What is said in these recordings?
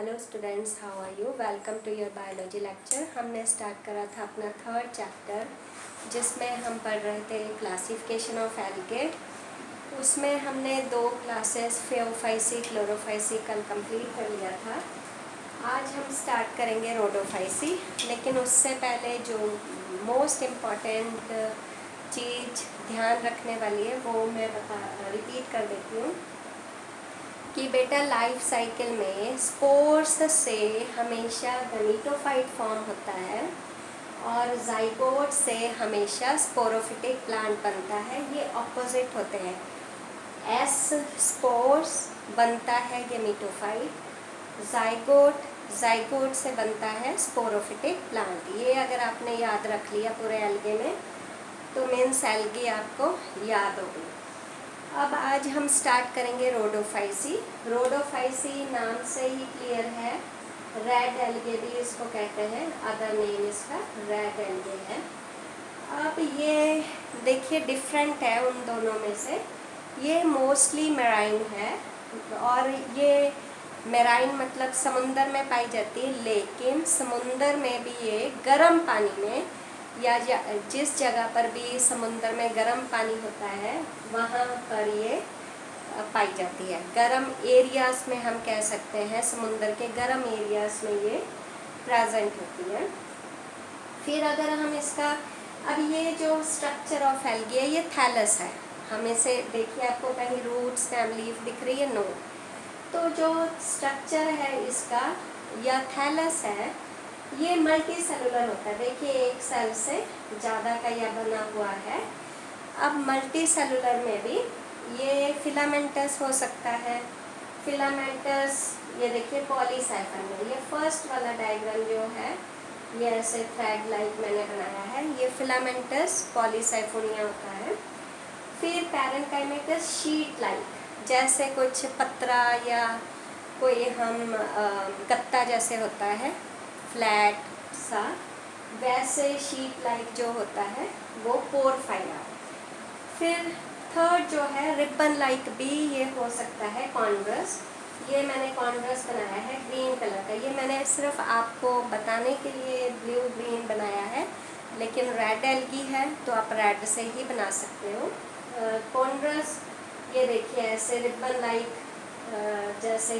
Hello students, how are you. Welcome to your biology lecture. हमने start करा था अपना थर्ड चैप्टर, जिसमें हम पढ़ रहे थे क्लासिफिकेशन ऑफ एल्गे। उसमें हमने 2 क्लासेस फेओफाइसी, क्लोरोफाइसी कल कंप्लीट कर लिया था। आज हम स्टार्ट करेंगे रोडोफाइसी, लेकिन उससे पहले जो मोस्ट इम्पॉर्टेंट चीज़ ध्यान रखने वाली है वो मैं रिपीट कर देती हूँ कि बेटा लाइफ साइकिल में स्पोर्स से हमेशा गमीटोफाइट फॉर्म होता है और जाइगोट से हमेशा स्पोरोफिटिक प्लांट बनता है। ये ऑपोजिट होते हैं। एस स्पोर्स बनता है गमीटोफाइट, जाइगोट से बनता है स्पोरोफिटिक प्लांट। ये अगर आपने याद रख लिया पूरे एल्गे में तो मीन्स एल्गे आपको याद होगी। अब आज हम स्टार्ट करेंगे रोडोफाइसी। रोडोफाइसी नाम से ही क्लियर है, रेड एल्गे भी इसको कहते हैं, अदर नेम इसका रेड एल्गे है। अब ये देखिए डिफरेंट है उन दोनों में से। ये मोस्टली मेराइन है और ये मेराइन मतलब समुंदर में पाई जाती है, लेकिन समुंदर में भी ये गर्म पानी में या जिस जगह पर भी समुंदर में गर्म पानी होता है वहाँ पर ये पाई जाती है। गर्म एरियाज़ में हम कह सकते हैं, समुंदर के गर्म एरियाज़ में ये प्रेजेंट होती है। फिर अगर हम इसका, अब ये जो स्ट्रक्चर ऑफ एल्गे है ये थैलस है। हमें से देखिए, आपको कहीं रूट स्टेम लीफ दिख रही है? नो। तो जो स्ट्रक्चर है इसका या थैलस है, ये मल्टी सेलुलर होता है। देखिए एक सेल से ज़्यादा का यह बना हुआ है। अब मल्टी सेलुलर में भी ये फिलामेंटस हो सकता है। फिलामेंटस ये देखिए पॉलीसाइफन में, ये फर्स्ट वाला डायग्राम जो है ये ऐसे थ्रेड लाइक मैंने बनाया है, ये फिलामेंटस पॉलीसाइफोनिया होता है। फिर पैरेंकाइमेटस शीट लाइक, जैसे कुछ पत्रा या कोई हम गत्ता जैसे होता है फ्लैट सा, वैसे शीट लाइक जो होता है वो पोरफाइरा। फिर थर्ड जो है रिबन लाइक भी ये हो सकता है कॉन्ड्रस। ये मैंने कॉन्ड्रस बनाया है ग्रीन कलर का। ये मैंने सिर्फ आपको बताने के लिए ब्लू ग्रीन बनाया है, लेकिन रेड एल्गी है तो आप रेड से ही बना सकते हो। कॉन्ड्रस ये देखिए ऐसे रिबन लाइक, जैसे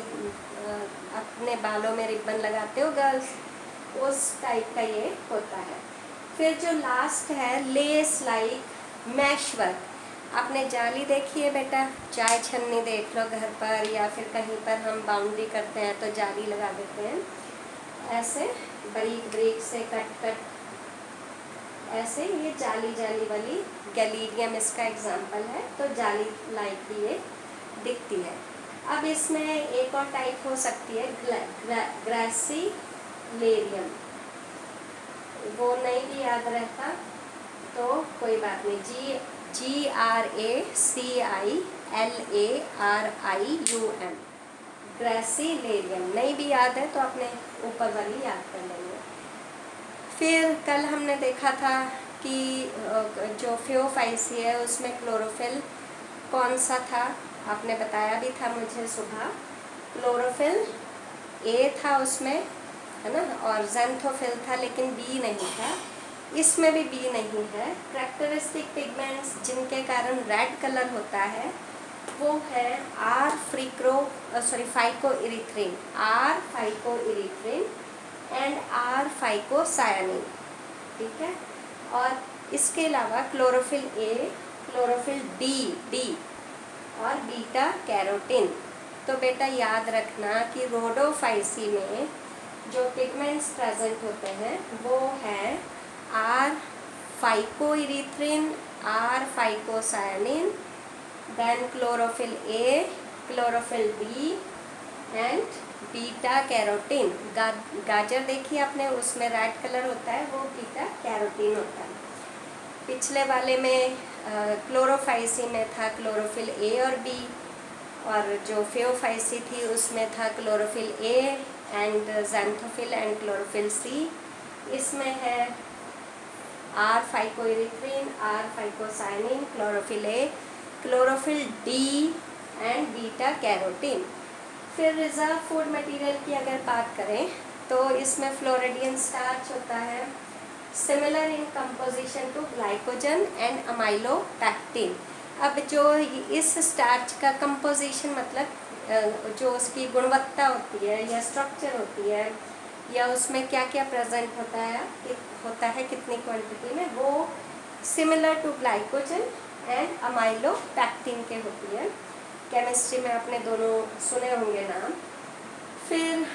अपने बालों में रिबन लगाते हो गर्ल्स, उस टाइप का ये होता है। फिर जो लास्ट है लेस लाइक मैश वर्क। आपने जाली देखी है बेटा? चाय छन्नी देख लो घर पर, या फिर कहीं पर हम बाउंड्री करते हैं तो जाली लगा देते हैं, ऐसे बारीक बारीक से कट ऐसे। ये जाली वाली गैलीडियम इसका एग्जाम्पल है, तो जाली लाइक भी ये दिखती है। अब इसमें एक और टाइप हो सकती है ग्रासिलेरियम। वो नहीं भी याद रहता तो कोई बात नहीं। GRACILARIUM, ग्रासिलेरियम। नहीं भी याद है तो आपने ऊपर वाली याद कर लेंगे। फिर कल हमने देखा था कि जो फेओफाइसी है उसमें क्लोरोफिल कौन सा था, आपने बताया भी था मुझे सुबह। क्लोरोफिल ए था उसमें, है ना, और ज़ैंथोफिल था, लेकिन बी नहीं था। इसमें भी बी नहीं है। कैरेक्टरिस्टिक पिगमेंट्स जिनके कारण रेड कलर होता है वो है फाइकोइरिथ्रिन एंड फाइकोसायानिन, ठीक है। और इसके अलावा क्लोरोफिल ए, क्लोरोफिल डी और बीटा कैरोटीन। तो बेटा याद रखना कि रोडोफाइसी में जो पिगमेंट्स प्रेजेंट होते हैं वो है R phycoerythrin, R phycocyanin, then chlorophyll A, chlorophyll B and beta carotene. गाजर देखिए आपने, उसमें रेड कलर होता है, वो बीटा कैरोटीन होता है। पिछले वाले में क्लोरोफाइसी में था क्लोरोफिल ए और बी, और जो फेओफाइसी थी उसमें था chlorophyll A and xanthophyll and chlorophyll C. इसमें है R phycoerythrin, R phycocyanin, chlorophyll A, chlorophyll D and beta carotene. फिर रिजर्व फूड मटेरियल की अगर बात करें तो इसमें फ्लोरिडियन स्टार्च होता है, similar in composition to glycogen and amylopectin. अब जो इस स्टार्च का कंपोजिशन मतलब जो उसकी गुणवत्ता होती है या स्ट्रक्चर होती है या उसमें क्या क्या प्रेजेंट होता है कितनी क्वांटिटी में, वो similar to glycogen and amylopectin के होती है। केमिस्ट्री में आपने दोनों सुने होंगे नाम। फिर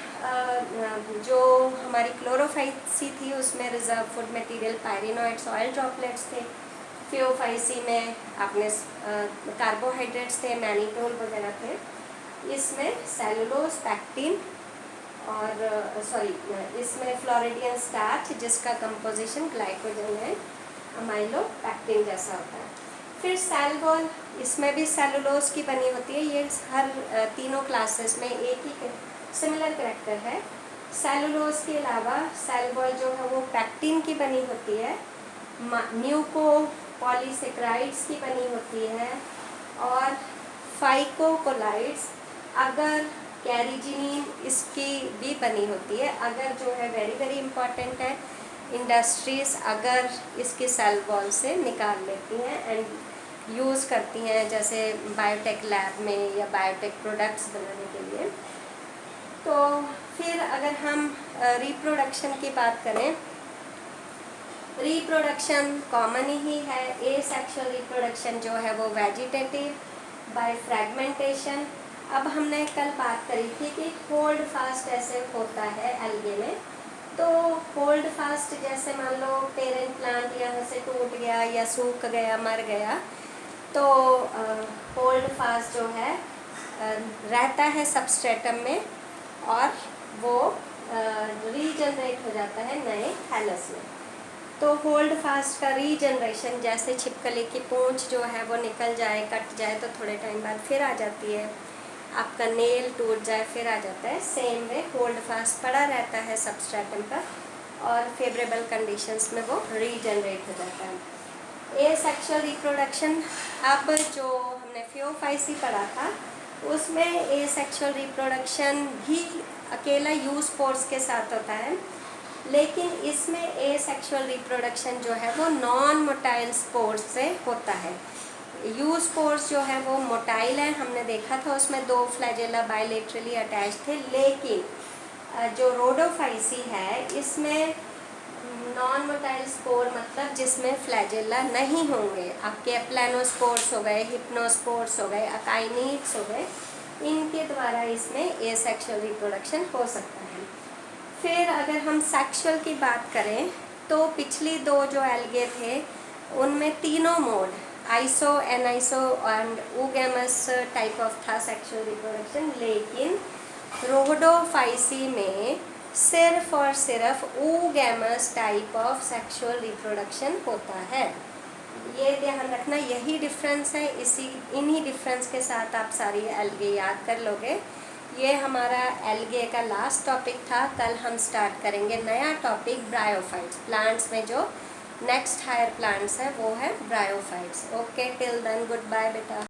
जो हमारी क्लोरोफाइसी थी उसमें reserve food material pyrenoids oil droplets थे। फियोफाइसी में आपने कार्बोहाइड्रेट्स थे, मैनिटोल वगैरह थे। इसमें सेलुलोज, पैक्टिन और इसमें फ्लोरिडियन स्टार्च जिसका कंपोजिशन ग्लाइकोजन है, अमाइलोपैक्टिन जैसा होता है। फिर सेल वॉल, इसमें भी सेलुलोज की बनी होती है। ये हर तीनों क्लासेस में एक ही सिमिलर कैरेक्टर है। सेलुलोज के अलावा सेल वॉल जो है वो पैक्टिन की बनी होती है, म्यूको पॉलीसेक्राइड्स की बनी होती है और फाइकोकोलाइड्स अगर कैरिजिनिन इसकी भी बनी होती है। अगर जो है वेरी वेरी इंपॉर्टेंट है, इंडस्ट्रीज अगर इसके सेल वॉल से निकाल लेती हैं एंड यूज़ करती हैं, जैसे बायोटेक लैब में या बायोटेक प्रोडक्ट्स बनाने के लिए। तो फिर अगर हम रिप्रोडक्शन की बात करें, रिप्रोडक्शन कॉमन ही है। एसेक्सुअल रिप्रोडक्शन जो है वो वेजिटेटिव बाय फ्रेगमेंटेशन। अब हमने कल बात करी थी कि होल्ड फास्ट ऐसे होता है एल्गे में। तो होल्ड फास्ट जैसे मान लो पेरेंट प्लांट यहाँ से टूट गया या सूख गया, मर गया, तो होल्ड फास्ट जो है रहता है सबस्ट्रेटम में और वो रीजनरेट हो जाता है नए थैलस में। तो होल्ड फास्ट का रीजनरेशन, जैसे छिपकली की पूंछ जो है वो निकल जाए, कट जाए तो थोड़े टाइम बाद फिर आ जाती है, आपका नेल टूट जाए फिर आ जाता है, सेम वे होल्ड फास्ट पड़ा रहता है सबस्ट्रेटम पर और फेवरेबल कंडीशंस में वो रीजनरेट हो जाता है। एसेक्सुअल रिप्रोडक्शन, अब जो हमने फियोफाइसी पढ़ा था उसमें एसेक्सुअल रिप्रोडक्शन भी अकेला यूस्पोर्स के साथ होता है, लेकिन इसमें एसेक्सुअल रिप्रोडक्शन जो है वो नॉन मोटाइल स्पोर्स से होता है। यूस्पोर्स जो है वो मोटाइल है, हमने देखा था उसमें 2 फ्लैजेला बायलेटरली अटैच थे, लेकिन जो रोडोफाइसी है इसमें नॉन मोटाइल स्पोर मतलब जिसमें फ्लैजेला नहीं होंगे। आपके प्लेनोस्पोर्स हो गए, हिप्नोस्पोर्स हो गए, अकाइनीड्स हो गए, इनके द्वारा इसमें एसेक्सुअल रिप्रोडक्शन हो सकता है। फिर अगर हम सेक्सुअल की बात करें तो पिछली 2 जो एल्गे थे उनमें तीनों mode iso, aniso and oogamous type of था सेक्सुअल रिप्रोडक्शन, लेकिन रोडोफाइसी में सिर्फ और सिर्फ oogamous type of sexual reproduction होता है। ये ध्यान रखना, यही डिफरेंस है। इन्हीं डिफरेंस के साथ आप सारी एल्गे याद कर लोगे। ये हमारा एल्गे का लास्ट टॉपिक था। कल हम स्टार्ट करेंगे नया टॉपिक ब्रायोफाइट्स। प्लांट्स में जो नेक्स्ट हायर प्लांट्स है वो है bryophytes. Okay, till then good bye बेटा।